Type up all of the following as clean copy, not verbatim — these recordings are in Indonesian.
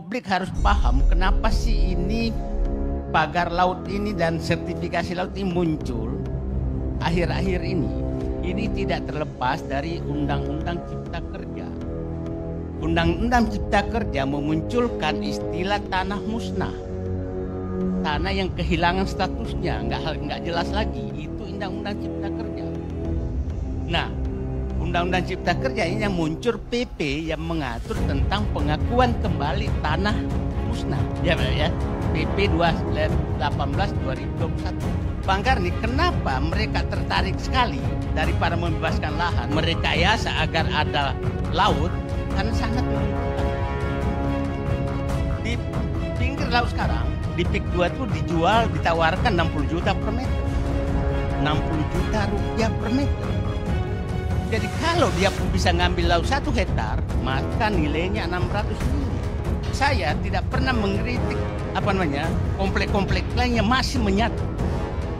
publik harus paham kenapa sih ini pagar laut ini dan sertifikasi laut ini muncul akhir-akhir ini. Ini tidak terlepas dari Undang-Undang Cipta Kerja. Undang-Undang Cipta Kerja memunculkan istilah tanah musnah, tanah yang kehilangan statusnya, nggak jelas lagi. Itu Undang-Undang Cipta Kerja. Nah, Undang-Undang Cipta Kerja ini yang muncul PP yang mengatur tentang pengakuan kembali tanah musnah, ya PP 18/2021. Bang Karni, kenapa mereka tertarik sekali daripada membebaskan lahan, merekayasa agar ada laut? Karena sangat menguntungkan. Di pinggir laut sekarang, di PIK 2 itu dijual, ditawarkan 60 juta per meter. 60 juta rupiah per meter. Jadi kalau dia bisa ngambil laut 1 hektar, maka nilainya 600 miliar. Saya tidak pernah mengkritik komplek-komplek lainnya masih menyatu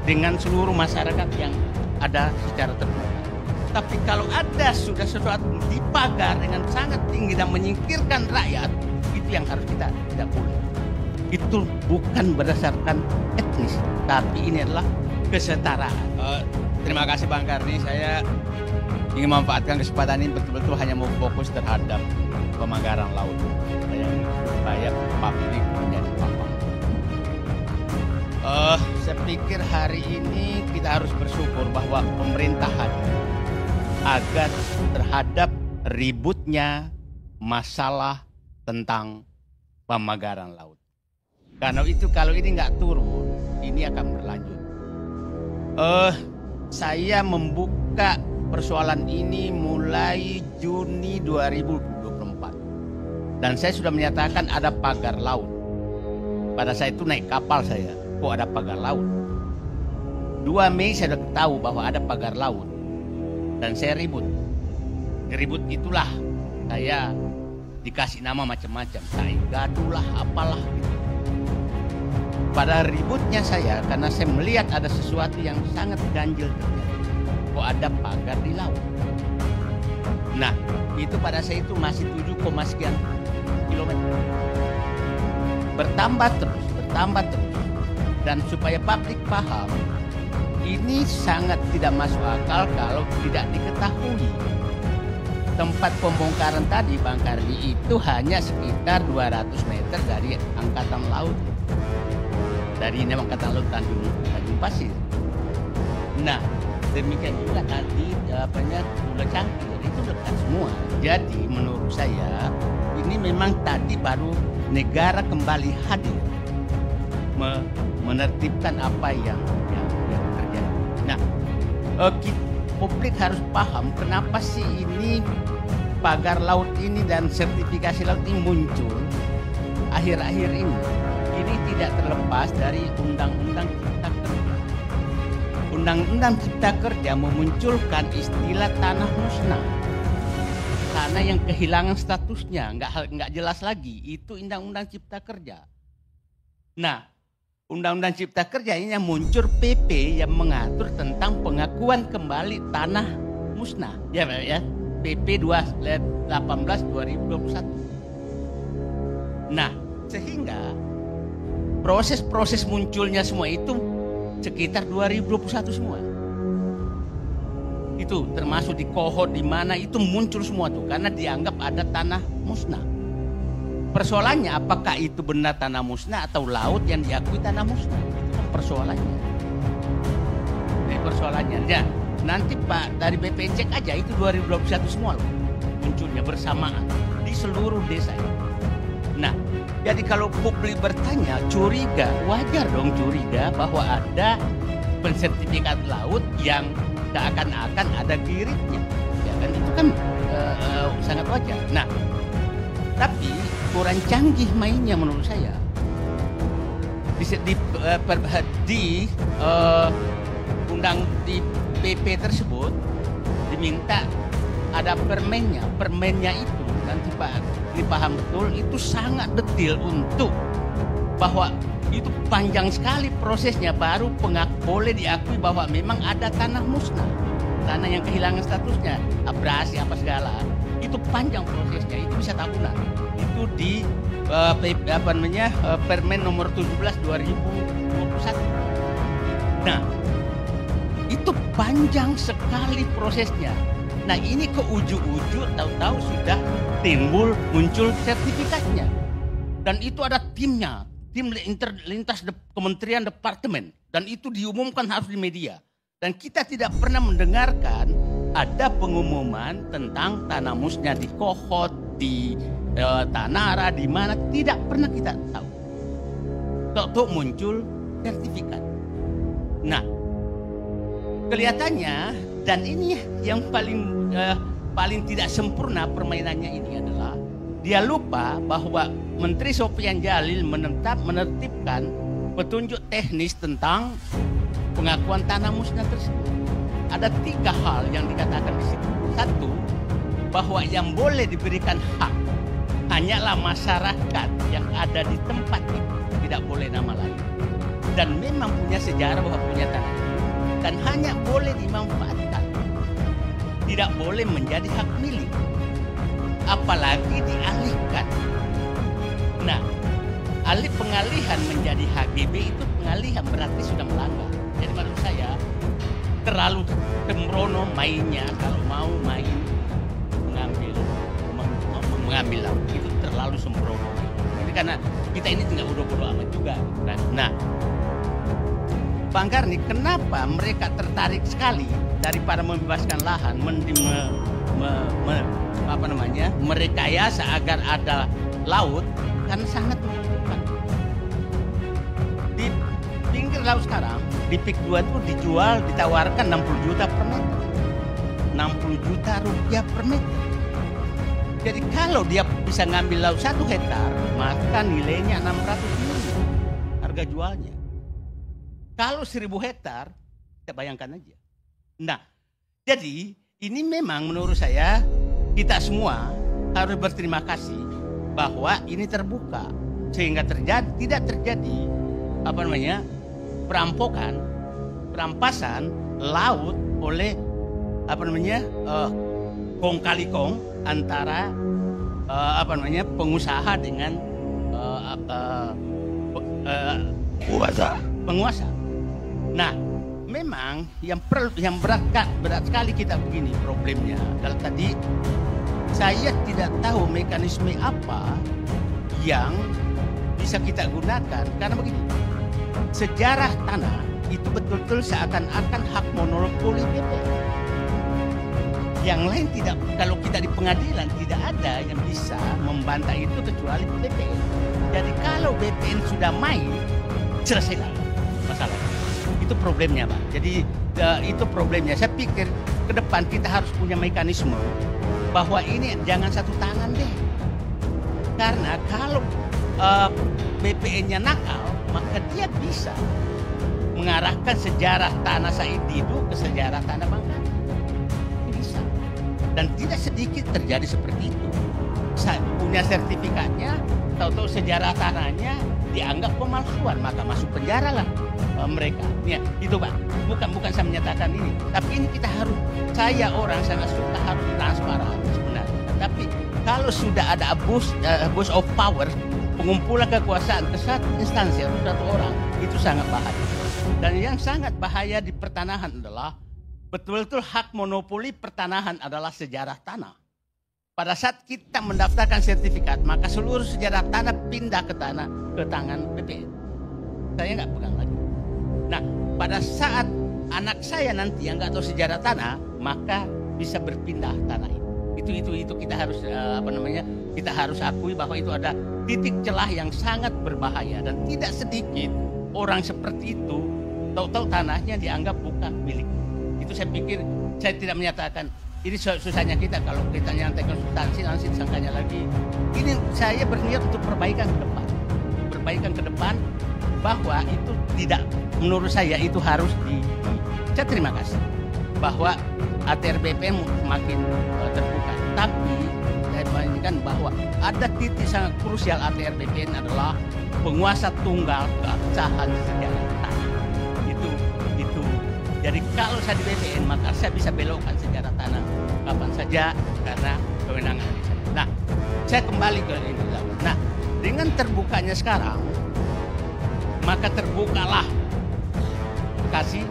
dengan seluruh masyarakat yang ada secara terbuka. Tapi kalau ada sudah sesuatu dipagar dengan sangat tinggi dan menyingkirkan rakyat, itu yang harus kita tidak boleh. Itu bukan berdasarkan etnis, tapi ini adalah kesetaraan. Terima kasih Bang Karni. Saya ingin memanfaatkan kesempatan ini betul-betul hanya mau fokus terhadap pemagaran laut supaya publik menjadi paham. Saya pikir hari ini kita harus bersyukur bahwa pemerintah hadir agar terhadap ributnya masalah tentang pemagaran laut. Karena itu kalau ini nggak turun, ini akan berlanjut. Saya membuka persoalan ini mulai Juni 2024. Dan saya sudah menyatakan ada pagar laut. Pada saat itu naik kapal saya, kok ada pagar laut. 2 Mei saya sudah tahu bahwa ada pagar laut. Dan saya ribut. Ribut itulah saya dikasih nama macam-macam. Saya gaduh lah, apalah gitu. Pada ributnya saya, karena saya melihat ada sesuatu yang sangat ganjil terjadi. Kok ada pagar di laut. Nah, itu pada saya itu masih 7, sekian kilometer. Bertambah terus. Dan supaya publik paham, ini sangat tidak masuk akal kalau tidak diketahui. Tempat pembongkaran tadi, Bang Karni, itu hanya sekitar 200 meter dari Angkatan Laut. Dari Angkatan Laut Tanjung Pasir. Nah, demikian juga tadi Pulau Cangkir itu dekat semua. Jadi menurut saya ini memang tadi baru negara kembali hadir menertibkan apa yang terjadi. Nah, publik harus paham kenapa sih ini pagar laut ini dan sertifikasi laut ini muncul akhir-akhir ini. Ini tidak terlepas dari Undang-Undang Cipta Kerja. Undang-Undang Cipta Kerja memunculkan istilah tanah musnah, tanah yang kehilangan statusnya, nggak jelas lagi. Itu Undang-Undang Cipta Kerja. Nah, Undang-Undang Cipta Kerja ini yang muncul PP yang mengatur tentang pengakuan kembali tanah musnah, ya PP 18/2021. Nah, sehingga proses munculnya semua itu sekitar 2021 semua. Itu termasuk di Kohot di mana itu muncul semua tuh karena dianggap ada tanah musnah. Persoalannya apakah itu benar tanah musnah atau laut yang diakui tanah musnah? Itu kan persoalannya. Ini persoalannya. Ya, nanti Pak dari BP cek aja itu 2021 semua loh munculnya bersamaan di seluruh desa ini. Nah, jadi kalau publik bertanya curiga, wajar dong curiga bahwa ada pensertifikat laut yang seakan-akan ada giritnya. Ya kan itu kan sangat wajar. Nah, tapi kurang canggih mainnya menurut saya. Di PP tersebut diminta ada permennya. Permennya itu nanti Pak dipaham betul itu sangat detail untuk bahwa itu panjang sekali prosesnya baru boleh diakui bahwa memang ada tanah musnah, tanah yang kehilangan statusnya, abrasi apa segala. Itu panjang prosesnya, itu bisa tahunan. Itu di Permen nomor 17 2021. Nah, itu panjang sekali prosesnya. Nah, ini ke ujung-ujung tahu-tahu sudah muncul sertifikatnya. Dan itu ada timnya, tim lintas kementerian departemen. Dan itu diumumkan harus di media. Dan kita tidak pernah mendengarkan ada pengumuman tentang tanah musnya di Kohot, di Tanara, di mana. Tidak pernah kita tahu. Tahu-tahu muncul sertifikat. Nah, kelihatannya, dan ini yang paling tidak sempurna permainannya ini adalah dia lupa bahwa Menteri Sofyan Djalil menertibkan petunjuk teknis tentang pengakuan tanah musnah tersebut. Ada 3 hal yang dikatakan di situ. 1, bahwa yang boleh diberikan hak hanyalah masyarakat yang ada di tempat itu, tidak boleh nama lain. Dan memang punya sejarah bahwa punya tanah itu. Dan hanya boleh dimanfaatkan, tidak boleh menjadi hak milik, apalagi dialihkan. Nah, pengalihan menjadi HGB itu pengalihan berarti sudah melanggar. Jadi menurut saya terlalu sembrono mainnya kalau mau main mengambil laut itu terlalu sembrono. Jadi karena kita ini tidak bodoh-bodoh amat juga. Nah, Bang Karni, kenapa mereka tertarik sekali daripada membebaskan lahan, merekayasa agar ada laut, kan sangat menguntungkan. Di pinggir laut sekarang, di Pik 2 itu ditawarkan 60 juta per meter. 60 juta rupiah per meter. Jadi kalau dia bisa ngambil laut 1 hektar, maka nilainya 600 miliar harga jualnya. Kalau 1000 hektar, kita bayangkan aja. Nah, jadi ini memang menurut saya kita semua harus berterima kasih bahwa ini terbuka sehingga tidak terjadi perampasan laut oleh kong kali kong antara pengusaha dengan penguasa. Nah, memang yang berat sekali kita begini problemnya. Kalau tadi saya tidak tahu mekanisme apa yang bisa kita gunakan karena begini. Sejarah tanah itu betul-betul seakan-akan hak monopoli BPN. Yang lain tidak, kalau kita di pengadilan tidak ada yang bisa membantah itu kecuali BPN. Jadi kalau BPN sudah main, selesailah masalah. Itu problemnya, Pak. Jadi itu problemnya. Saya pikir ke depan kita harus punya mekanisme bahwa ini jangan satu tangan deh. Karena kalau BPN-nya nakal, maka dia bisa mengarahkan sejarah tanah Said Didu ke sejarah tanah Bang Karni. Bisa. Dan tidak sedikit terjadi seperti itu. Saya punya sertifikatnya, tahu-tahu sejarah tanahnya dianggap pemalsuan, maka masuk penjara lah mereka. Ya, itu Pak. Bukan saya menyatakan ini, tapi ini kita harus, saya orang sangat suka harus transparan sebenarnya. Tapi kalau sudah ada abuse of power, pengumpulan kekuasaan ke satu instansi atau satu orang, itu sangat bahaya. Dan yang sangat bahaya di pertanahan adalah betul-betul hak monopoli pertanahan adalah sejarah tanah. Pada saat kita mendaftarkan sertifikat, maka seluruh sejarah tanah pindah ke tangan BPN. Saya nggak pegang lagi. Nah, pada saat anak saya nanti yang nggak tahu sejarah tanah, maka bisa berpindah tanah itu. Itu kita harus kita harus akui bahwa itu ada titik celah yang sangat berbahaya dan tidak sedikit orang seperti itu tahu-tahu tanahnya dianggap bukan milik. Itu saya pikir, saya tidak menyatakan ini susahnya kita kalau kita nyantai konsultasi nanti disangkanya lagi. Ini saya berniat untuk perbaikan ke depan. Perbaikan ke depan bahwa itu tidak, menurut saya itu harus saya terima kasih bahwa ATR BPN semakin terbuka. Tapi saya bayangkan bahwa ada titik sangat krusial ATR BPN adalah penguasa tunggal keabsahan sejarah tanah. Itu. Jadi kalau saya di BPN maka saya bisa belokkan sejarah tanah kapan saja karena kewenangan dari saya. Nah, saya kembali ke ini. Nah, dengan terbukanya sekarang, maka terbukalah Bekasi,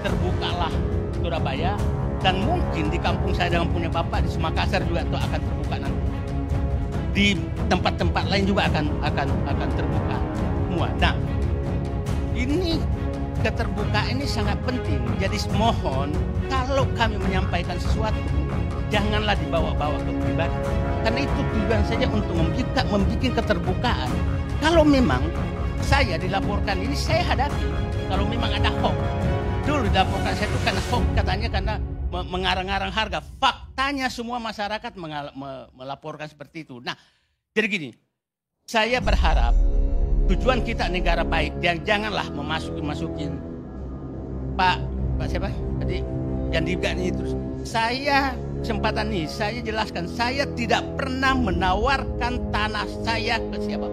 terbukalah Surabaya, dan mungkin di kampung saya dengan punya bapak di Makassar juga itu akan terbuka nanti. Di tempat-tempat lain juga akan terbuka semua. Nah, ini keterbukaan ini sangat penting. Jadi mohon kalau kami menyampaikan sesuatu, janganlah dibawa-bawa ke pribadi. Karena itu tujuan saja untuk membuat keterbukaan. Kalau memang saya dilaporkan ini, saya hadapi. Kalau memang ada hoax, dulu dilaporkan saya itu karena hoax katanya karena mengarang-arang harga. Faktanya semua masyarakat melaporkan seperti itu. Nah, jadi gini, saya berharap tujuan kita negara baik, janganlah masukin Pak siapa tadi yang ini terus. Saya kesempatan ini saya jelaskan, saya tidak pernah menawarkan tanah saya ke siapa.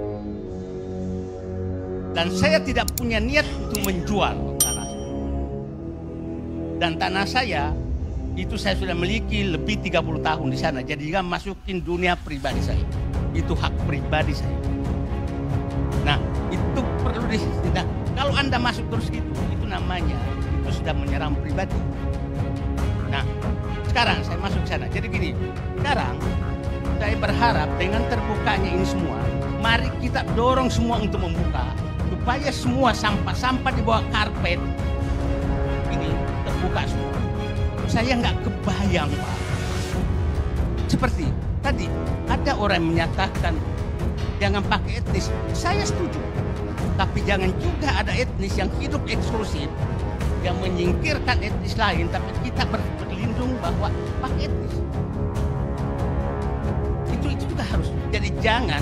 Dan saya tidak punya niat untuk menjual tanah saya. Dan tanah saya itu saya sudah miliki lebih 30 tahun di sana. Jadi jangan masukin dunia pribadi saya. Itu hak pribadi saya. Nah, itu perlu nah, kalau Anda masuk terus itu namanya itu sudah menyerang pribadi. Nah, sekarang saya masuk ke sana. Jadi gini, sekarang saya berharap dengan terbukanya ini semua, mari kita dorong semua untuk membuka supaya semua sampah-sampah di bawah karpet ini terbuka semua. Saya nggak kebayang, Pak. Seperti tadi ada orang yang menyatakan jangan pakai etnis. Saya setuju. Tapi jangan juga ada etnis yang hidup eksklusif, yang menyingkirkan etnis lain, tapi kita berlindung bahwa pakai etnis. Itu juga harus. Jadi jangan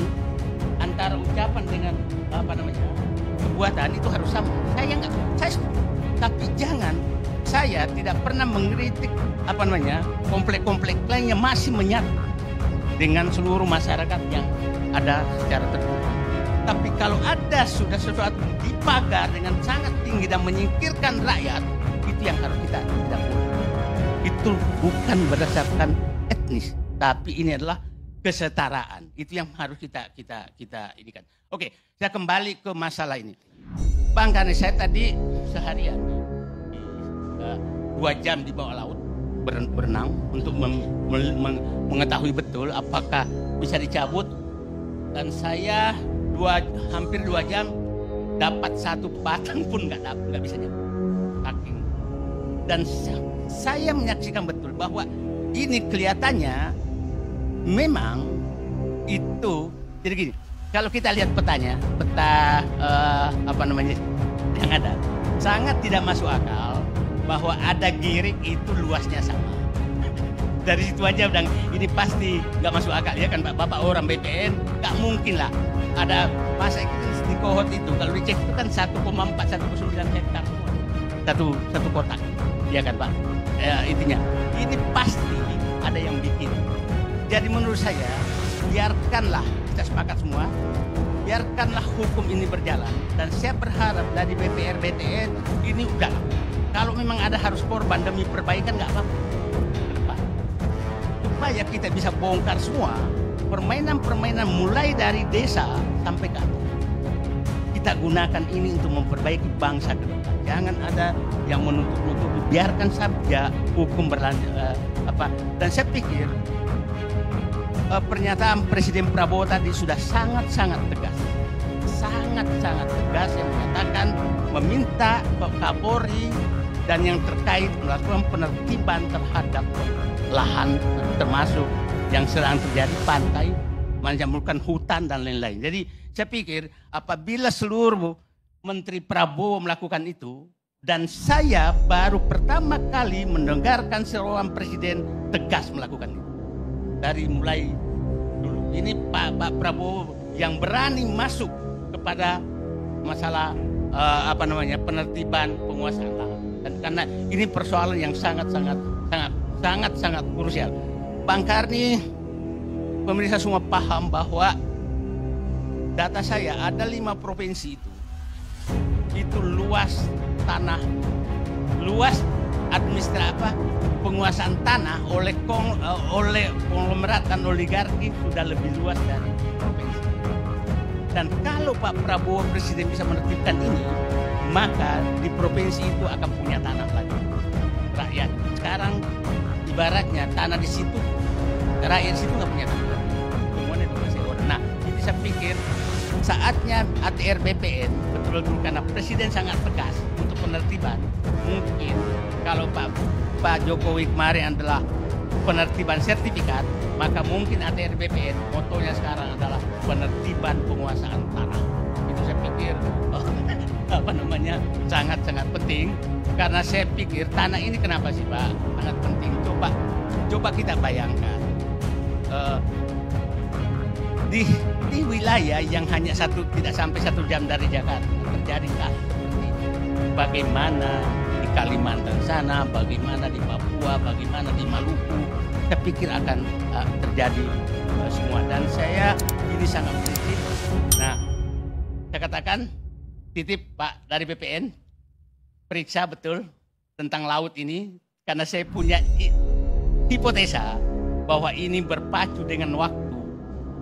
antara ucapan dengan perbuatan itu harus sama. Saya setuju. Tapi jangan, saya tidak pernah mengkritik komplek-komplek lainnya masih menyatu dengan seluruh masyarakat yang ada secara terbuka. Tapi kalau ada sudah sesuatu dipagar dengan sangat tinggi dan menyingkirkan rakyat, itu yang harus kita tidak boleh. Itu bukan berdasarkan etnis, tapi ini adalah kesetaraan. Itu yang harus kita inikan. Oke, saya kembali ke masalah ini. Bang, karena saya tadi seharian 2 jam di bawah laut berenang untuk mengetahui betul apakah bisa dicabut, dan saya hampir 2 jam dapat 1 batang pun nggak bisa nyabut. Dan saya menyaksikan betul bahwa ini kelihatannya memang itu. Jadi gini, kalau kita lihat peta yang ada, sangat tidak masuk akal bahwa ada Girik itu luasnya sama. Dari situ aja udah ini pasti nggak masuk akal ya kan, Bapak orang BPN nggak mungkin lah ada masa di Kohot itu kalau dicek itu kan 1,419 hektar satu kotak ya kan Pak. Intinya ini pasti ada yang bikin. Jadi menurut saya biarkanlah, kita sepakat semua, biarkanlah hukum ini berjalan, dan saya berharap dari BPR BTN ini udah, kalau memang ada harus korban demi perbaikan nggak apa-apa, supaya kita bisa bongkar semua permainan-permainan mulai dari desa sampai ke atas. Kita gunakan ini untuk memperbaiki bangsa ke depan. Jangan ada yang menutup-nutupi, biarkan saja hukum berlanjut. Dan saya pikir pernyataan Presiden Prabowo tadi sudah sangat-sangat tegas. Sangat-sangat tegas yang menyatakan meminta Kapolri dan yang terkait melakukan penertiban terhadap lahan termasuk yang sedang terjadi pantai, menjamurkan hutan dan lain-lain. Jadi saya pikir apabila seluruh Menteri Prabowo melakukan itu, dan saya baru pertama kali mendengarkan seorang presiden tegas melakukan itu. Dari mulai dulu, ini Pak Prabowo yang berani masuk kepada masalah penertiban penguasaan lahan. Dan karena ini persoalan yang sangat krusial. Bang Karni, pemirsa semua paham bahwa data saya ada 5 provinsi itu luas tanah, luas penguasaan tanah oleh konglomerat dan oligarki sudah lebih luas dari provinsi. Dan kalau Pak Prabowo Presiden bisa menertibkan ini, maka di provinsi itu akan punya tanah lagi rakyat. Sekarang ibaratnya tanah di situ, rakyat di situ nggak punya tanah, semuanya dikuasai orang. Nah, jadi saya pikir saatnya ATR BPN betul-betul, karena Presiden sangat tegas untuk penertiban. Mungkin kalau Pak Jokowi kemarin adalah penertiban sertifikat, maka mungkin ATR BPN motonya sekarang adalah penertiban penguasaan tanah. Itu saya pikir sangat-sangat penting, karena saya pikir tanah ini kenapa sih Pak sangat penting. Coba kita bayangkan di wilayah yang hanya tidak sampai 1 jam dari Jakarta terjadi kasus seperti ini. Bagaimana di Kalimantan sana, bagaimana di Papua, bagaimana di Maluku, saya pikir akan terjadi semua. Dan saya ini sangat prinsip. Nah, saya katakan titip Pak dari BPN, periksa betul tentang laut ini, karena saya punya hipotesa bahwa ini berpacu dengan waktu.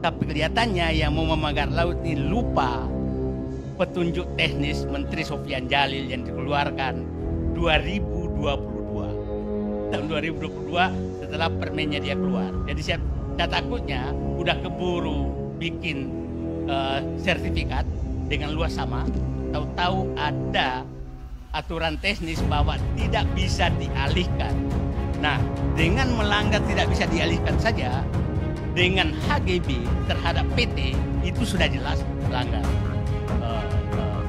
Tapi kelihatannya yang mau memagar laut ini lupa petunjuk teknis Menteri Sofyan Djalil yang dikeluarkan 2022. Tahun 2022 setelah permennya dia keluar. Jadi saya takutnya udah keburu bikin sertifikat dengan luas sama. Tahu-tahu ada aturan teknis bahwa tidak bisa dialihkan. Nah, dengan melanggar tidak bisa dialihkan saja, dengan HGB terhadap PT itu sudah jelas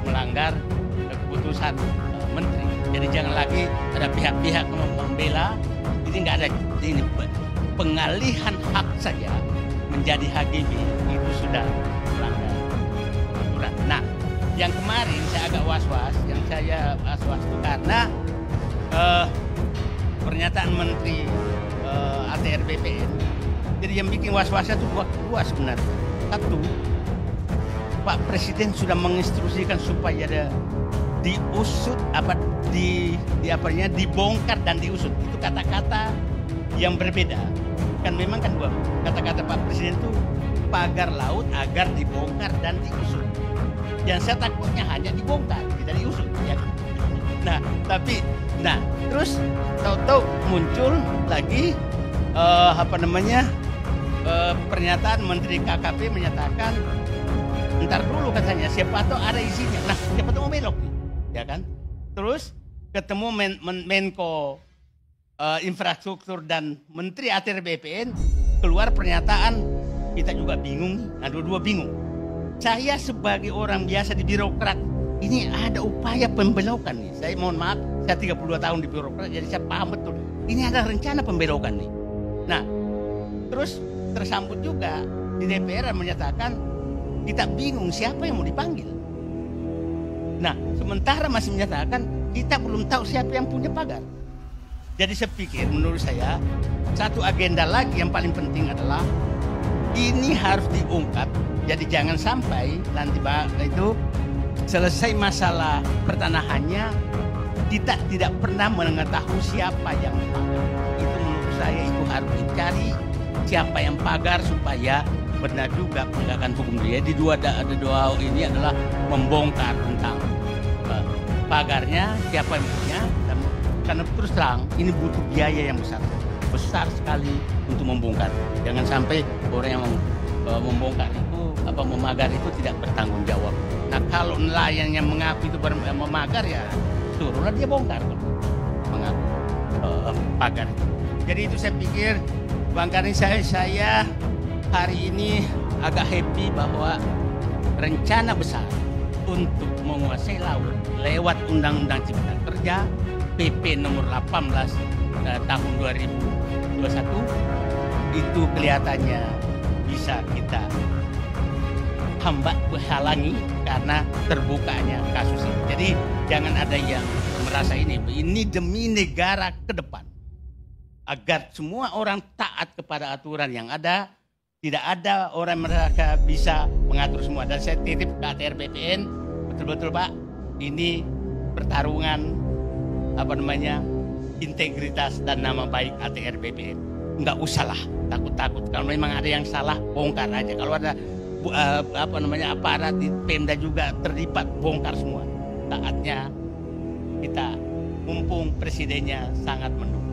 melanggar keputusan menteri. Jadi jangan lagi ada pihak-pihak membela. Ini nggak ada, ini pengalihan hak saja menjadi HGB itu sudah melanggar aturan. Nah, yang kemarin saya agak was-was, itu karena pernyataan Menteri ATR BPN. Jadi yang bikin was-wasnya itu dua sebenarnya. Satu, Pak Presiden sudah menginstruksikan supaya ada diusut dibongkar dan diusut. Itu kata-kata yang berbeda. Kan memang kan dua kata-kata Pak Presiden itu pagar laut agar dibongkar dan diusut. Yang saya takutnya hanya dibongkar, tidak diusut. Ya. Nah, terus tahu-tahu muncul lagi pernyataan Menteri KKP menyatakan, ntar dulu katanya, siapa tahu ada isinya. Nah, siapa tahu mau belok nih, ya kan? Terus ketemu Menko Infrastruktur dan Menteri ATR BPN, keluar pernyataan, kita juga bingung. Nah, dua-dua bingung. Saya sebagai orang biasa di birokrat, ini ada upaya pembelokan nih. Saya mohon maaf, saya 32 tahun di birokrat, jadi saya paham betul. Ini ada rencana pembelokan nih. Nah, terus tersambut juga di DPR menyatakan kita bingung siapa yang mau dipanggil. Nah, sementara masih menyatakan kita belum tahu siapa yang punya pagar. Jadi saya pikir, menurut saya, satu agenda lagi yang paling penting adalah ini harus diungkap. Jadi jangan sampai nanti itu selesai masalah pertanahannya kita tidak pernah mengetahui siapa yang pagar. Itu menurut saya itu harus dicari siapa yang pagar supaya benar juga penegakan hukum dia. Di ada dua ini adalah membongkar tentang pagarnya, siapa yang punya, dan karena terus terang ini butuh biaya yang besar sekali untuk membongkar. Jangan sampai orang yang membongkar itu memagar itu tidak bertanggung jawab. Nah, kalau nelayan yang mengaku itu memagar, ya suruhlah dia bongkar mengaku pagar. Jadi itu saya pikir, Bang Karni, saya hari ini agak happy bahwa rencana besar untuk menguasai laut lewat Undang-Undang Cipta Kerja PP nomor 18 tahun 2021 itu kelihatannya bisa kita halangi karena terbukanya kasus ini. Jadi jangan ada yang merasa ini demi negara ke depan, agar semua orang taat kepada aturan yang ada. Tidak ada orang mereka bisa mengatur semua. Dan saya titip ke ATR BPN, betul-betul Pak, ini pertarungan integritas dan nama baik ATR BPN. Nggak usahlah takut-takut. Kalau memang ada yang salah, bongkar aja. Kalau ada aparat di Pemda juga terlibat, bongkar semua. Saatnya kita, mumpung presidennya sangat mendukung.